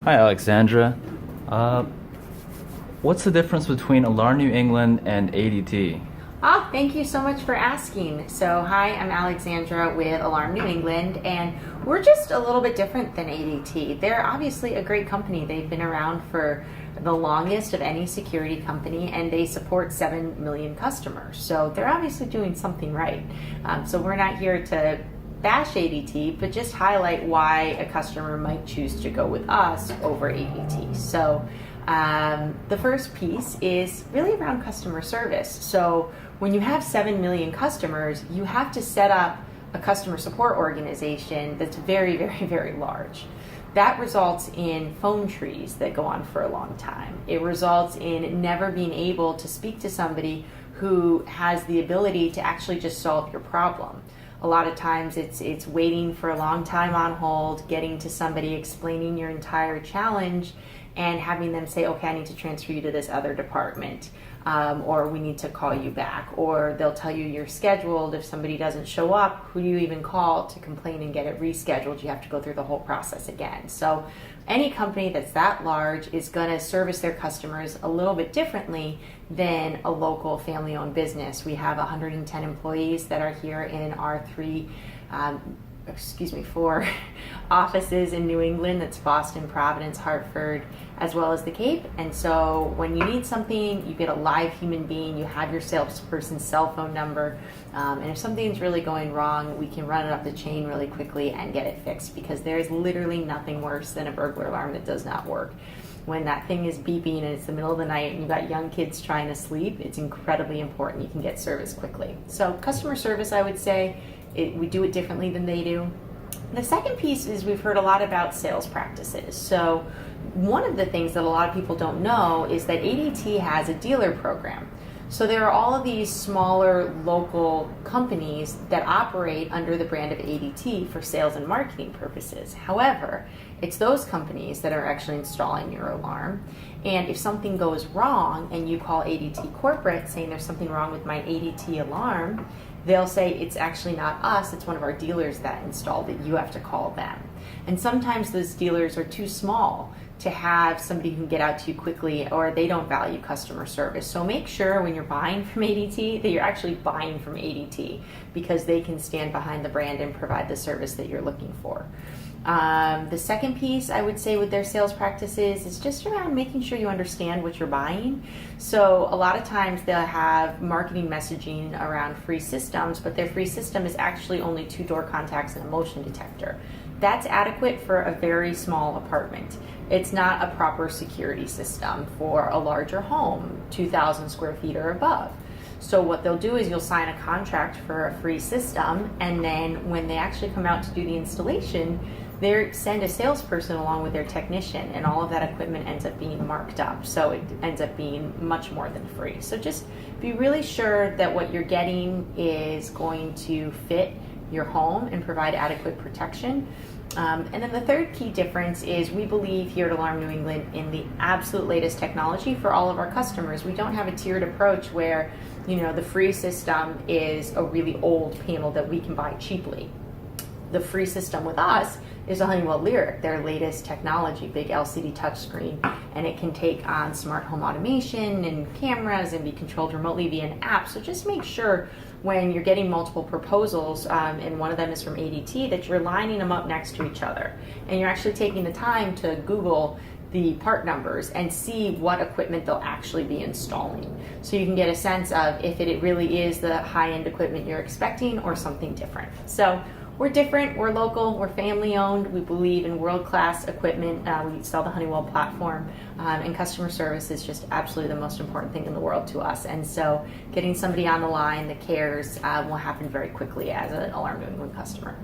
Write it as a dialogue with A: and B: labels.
A: Hi, Alexandra. Uh, what's the difference between Alarm New England and ADT?
B: Thank you so much for asking. So, hi, I'm Alexandra with Alarm New England, and we're just a little bit different than ADT. They're obviously a great company. They've been around for the longest of any security company, and they support 7 million customers. So, they're obviously doing something right. So, we're not here to bash ADT, but just highlight why a customer might choose to go with us over ADT. So, the first piece is really around customer service. So when you have 7 million customers, you have to set up a customer support organization that's very, very, very large. That results in phone trees that go on for a long time. It results in never being able to speak to somebody who has the ability to actually just solve your problem. A lot of times it's waiting for a long time on hold, getting to somebody, explaining your entire challenge, and having them say, okay, I need to transfer you to this other department, or we need to call you back, or they'll tell you you're scheduled. If somebody doesn't show up, who do you even call to complain and get it rescheduled? You have to go through the whole process again. So any company that's that large is going to service their customers a little bit differently than a local family-owned business. We have 110 employees that are here in our four offices in New England. That's Boston, Providence, Hartford, as well as the Cape. And so when you need something, you get a live human being, you have your salesperson's cell phone number, and if something's really going wrong, we can run it up the chain really quickly and get it fixed, because there's literally nothing worse than a burglar alarm that does not work. When that thing is beeping and it's the middle of the night and you've got young kids trying to sleep, it's incredibly important you can get service quickly. So customer service, I would say, we do it differently than they do. The second piece is we've heard a lot about sales practices. So one of the things that a lot of people don't know is that ADT has a dealer program. So there are all of these smaller local companies that operate under the brand of ADT for sales and marketing purposes. However, it's those companies that are actually installing your alarm. And if something goes wrong and you call ADT corporate saying there's something wrong with my ADT alarm, they'll say it's actually not us, it's one of our dealers that installed it. You have to call them. And sometimes those dealers are too small to have somebody who can get out to you quickly, or they don't value customer service. So make sure when you're buying from ADT that you're actually buying from ADT, because they can stand behind the brand and provide the service that you're looking for. The second piece I would say with their sales practices is just around making sure you understand what you're buying. So a lot of times they'll have marketing messaging around free systems, but their free system is actually only 2 door contacts and a motion detector. That's adequate for a very small apartment. It's not a proper security system for a larger home, 2,000 square feet or above. So what they'll do is you'll sign a contract for a free system, and then when they actually come out to do the installation, they send a salesperson along with their technician, and all of that equipment ends up being marked up. So it ends up being much more than free. So just be really sure that what you're getting is going to fit your home and provide adequate protection. And then the third key difference is we believe here at Alarm New England in the absolute latest technology for all of our customers. We don't have a tiered approach where, the free system is a really old panel that we can buy cheaply. The free system with us is a Honeywell Lyric, their latest technology, big LCD touchscreen, and it can take on smart home automation and cameras and be controlled remotely via an app. So just make sure when you're getting multiple proposals, and one of them is from ADT, that you're lining them up next to each other, and you're actually taking the time to Google the part numbers and see what equipment they'll actually be installing, so you can get a sense of if it really is the high-end equipment you're expecting or something different. So we're different, we're local, we're family owned, we believe in world-class equipment, we sell the Honeywell platform, and customer service is just absolutely the most important thing in the world to us. And so getting somebody on the line that cares will happen very quickly as an Alarm New England customer.